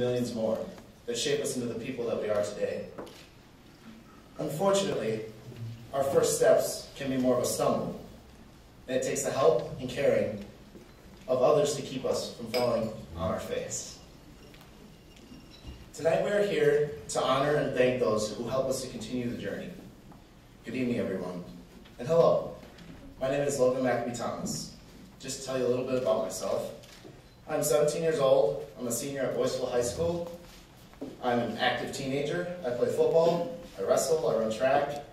millions more that shape us into the people that we are today. Unfortunately, our first steps can be more of a stumble, and it takes the help and caring of others to keep us from falling on our face. Tonight we are here to honor and thank those who help us to continue the journey. Good evening, everyone. And hello, my name is Logan Thomas. Just to tell you a little bit about myself. I'm 17 years old. I'm a senior at Boyceville High School. I'm an active teenager. I play football, I wrestle, I run track.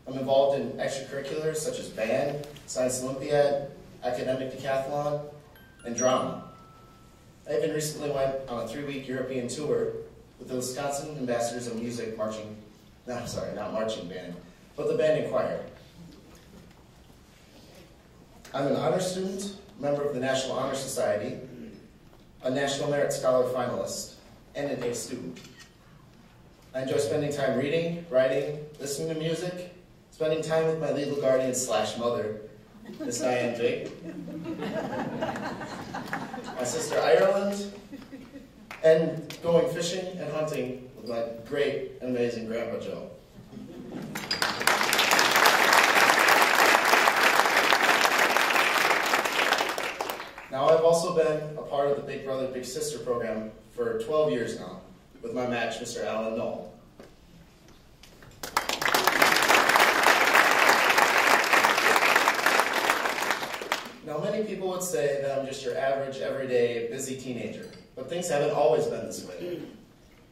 I'm involved in extracurriculars such as band, science olympiad, academic decathlon, and drama. I even recently went on a 3-week European tour with the Wisconsin Ambassadors of Music not marching band, but the band and choir. I'm an honor student, member of the National Honor Society, a National Merit Scholar finalist, and an A student. I enjoy spending time reading, writing, listening to music, spending time with my legal guardian / mother, Miss Diane Jake, my sister Ireland, and going fishing and hunting with my great and amazing Grandpa Joe. Now, I've also been a part of the Big Brother, Big Sister program for 12 years now, with my match, Mr. Alan Knoll. Now, many people would say that I'm just your average, everyday, busy teenager, but things haven't always been this way.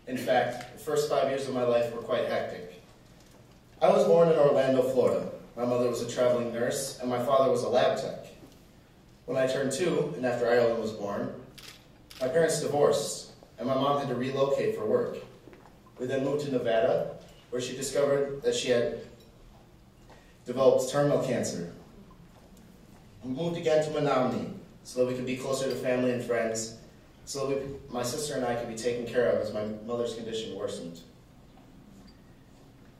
In fact, the first 5 years of my life were quite hectic. I was born in Orlando, Florida. My mother was a traveling nurse, and my father was a lab tech. When I turned 2, and after Ireland was born, my parents divorced, and my mom had to relocate for work. We then moved to Nevada, where she discovered that she had developed terminal cancer. We moved again to Menominee, so that we could be closer to family and friends, so that my sister and I could be taken care of as my mother's condition worsened.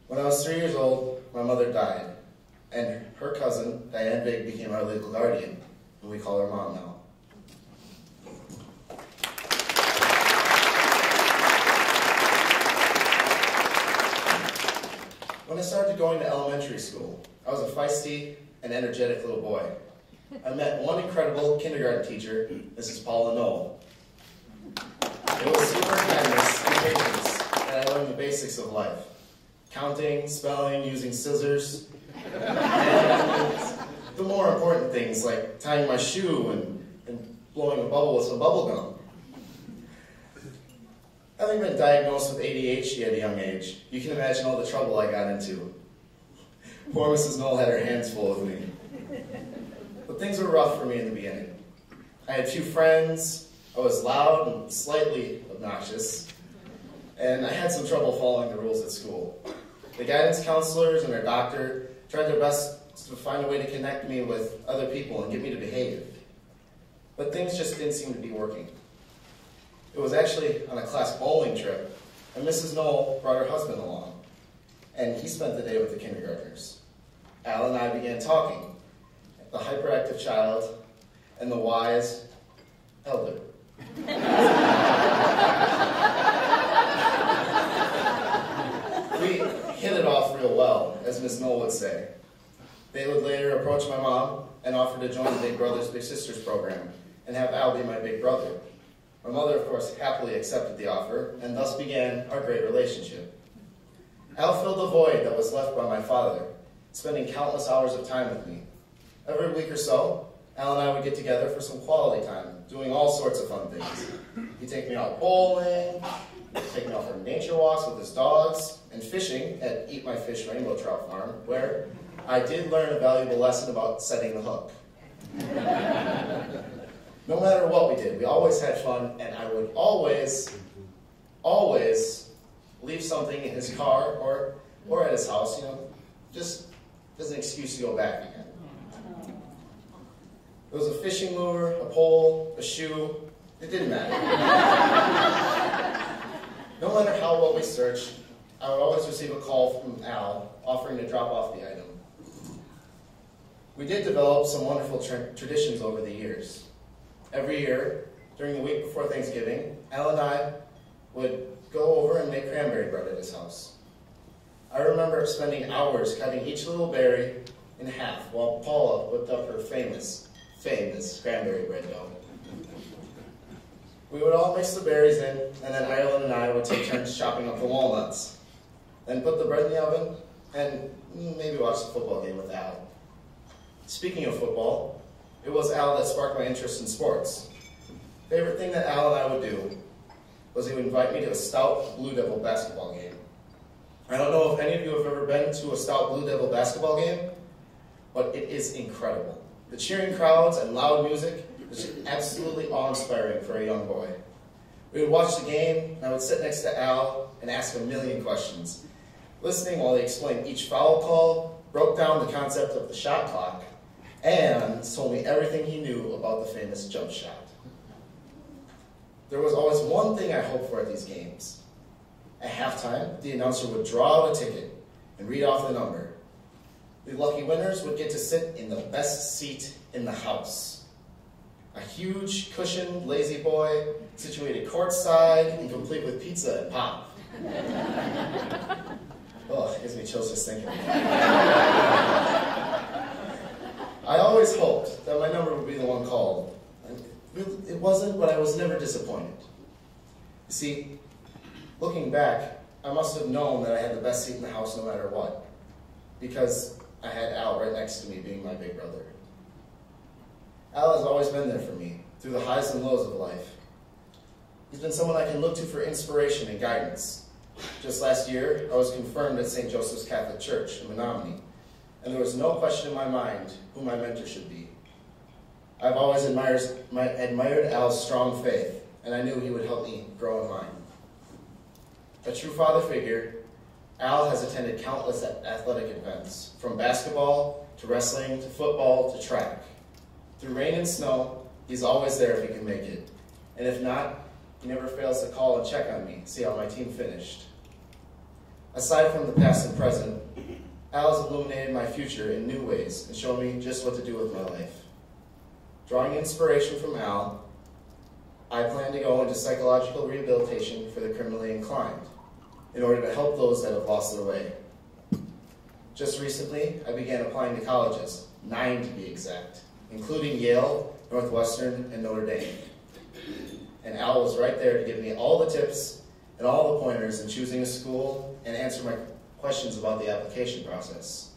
When I was 3 years old, my mother died, and her cousin, Diane Big, became our legal guardian, and we call her Mom now. When I started going to elementary school, I was a feisty and energetic little boy. I met one incredible kindergarten teacher, Mrs. Paula Knoll. It was through her kindness and patience that I learned the basics of life. Counting, spelling, using scissors, and the more important things like tying my shoe and blowing a bubble with some bubble gum. Having been diagnosed with ADHD at a young age, you can imagine all the trouble I got into. Poor Mrs. Knoll had her hands full with me. But things were rough for me in the beginning. I had few friends, I was loud and slightly obnoxious, and I had some trouble following the rules at school. The guidance counselors and their doctor tried their best to find a way to connect me with other people and get me to behave. But things just didn't seem to be working. It was actually on a class bowling trip, and Mrs. Knoll brought her husband along, and he spent the day with the kindergartners. Al and I began talking, the hyperactive child and the wise elder. We hit it off real well, as Miss Knoll would say. They would later approach my mom and offer to join the Big Brothers Big Sisters program and have Al be my big brother. My mother, of course, happily accepted the offer, and thus began our great relationship. Al filled the void that was left by my father, spending countless hours of time with me. Every week or so, Al and I would get together for some quality time, doing all sorts of fun things. He'd take me out bowling, take me out for nature walks with his dogs, and fishing at Eat My Fish Rainbow Trout Farm, where I did learn a valuable lesson about setting the hook. No matter what we did, we always had fun, and I would always leave something in his car or at his house, just as an excuse to go back again. It was a fishing lure, a pole, a shoe, it didn't matter. No matter how well we searched, I would always receive a call from Al offering to drop off the item. We did develop some wonderful traditions over the years. Every year, during the week before Thanksgiving, Al and I would go over and make cranberry bread at his house. I remember spending hours cutting each little berry in half while Paula whipped up her famous cranberry bread dough. We would all mix the berries in, and then Ireland and I would take turns chopping up the walnuts. Then put the bread in the oven, and maybe watch the football game with Al. Speaking of football, it was Al that sparked my interest in sports. Favorite thing that Al and I would do was he would invite me to a Stout Blue Devil basketball game. I don't know if any of you have ever been to a Stout Blue Devil basketball game, but it is incredible. The cheering crowds and loud music is absolutely awe-inspiring for a young boy. We would watch the game, and I would sit next to Al and ask a million questions, listening while he explained each foul call, broke down the concept of the shot clock, and told me everything he knew about the famous jump shot. There was always one thing I hoped for at these games. At halftime, the announcer would draw out a ticket and read off the number. The lucky winners would get to sit in the best seat in the house. A huge, cushioned, lazy boy, situated courtside and complete with pizza and pop. Oh, it gives me chills just thinking. I always hoped that my number would be the one called. It wasn't, but I was never disappointed. You see, looking back, I must have known that I had the best seat in the house no matter what, because I had Al right next to me being my big brother. Al has always been there for me, through the highs and lows of life. He's been someone I can look to for inspiration and guidance. Just last year, I was confirmed at St. Joseph's Catholic Church in Menominee, and there was no question in my mind who my mentor should be. I've always admired Al's strong faith, and I knew he would help me grow in mine. A true father figure, Al has attended countless athletic events, from basketball to wrestling to football to track. Through rain and snow, he's always there if he can make it. And if not, he never fails to call and check on me, see how my team finished. Aside from the past and present, Al has illuminated my future in new ways and shown me just what to do with my life. Drawing inspiration from Al, I plan to go into psychological rehabilitation for the criminally inclined in order to help those that have lost their way. Just recently, I began applying to colleges, 9 to be exact, including Yale, Northwestern, and Notre Dame. And Al was right there to give me all the tips and all the pointers in choosing a school and answer my questions about the application process.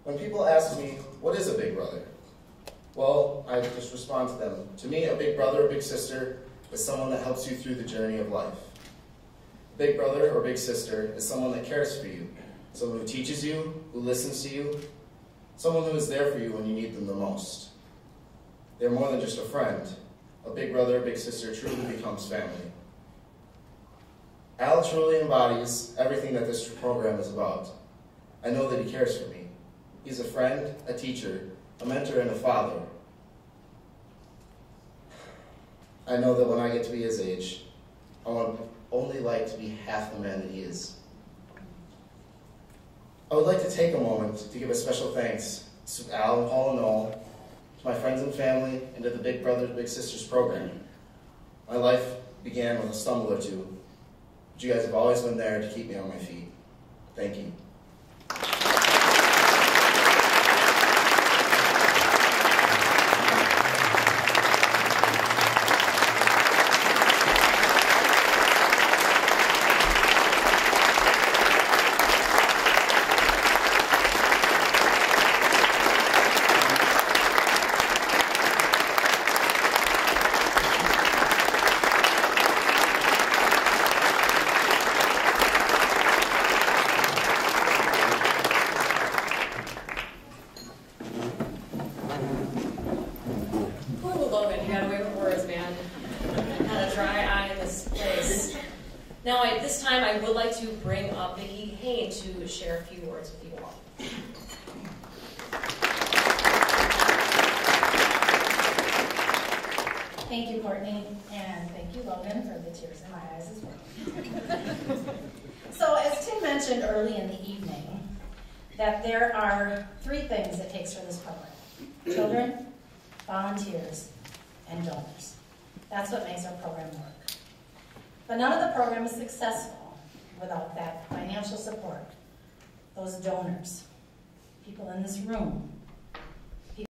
When people ask me, what is a big brother? Well, I just respond to them. To me, a big brother or big sister is someone that helps you through the journey of life. Big brother or big sister is someone that cares for you, someone who teaches you, who listens to you, someone who is there for you when you need them the most. They're more than just a friend. A big brother or big sister truly becomes family. Al truly embodies everything that this program is about. I know that he cares for me. He's a friend, a teacher, a mentor, and a father. I know that when I get to be his age, I would only like to be half the man that he is. I would like to take a moment to give a special thanks to Al and Paul and Noel, to my friends and family, and to the Big Brothers Big Sisters program. My life began with a stumble or two, but you guys have always been there to keep me on my feet. Thank you. To share a few words with you all. Thank you, Courtney, and thank you, Logan, for the tears in my eyes as well. So, as Tim mentioned early in the evening, that there are 3 things it takes for this program: children, volunteers, and donors. That's what makes our program work. But none of the program is successful without that financial support, those donors, people in this room,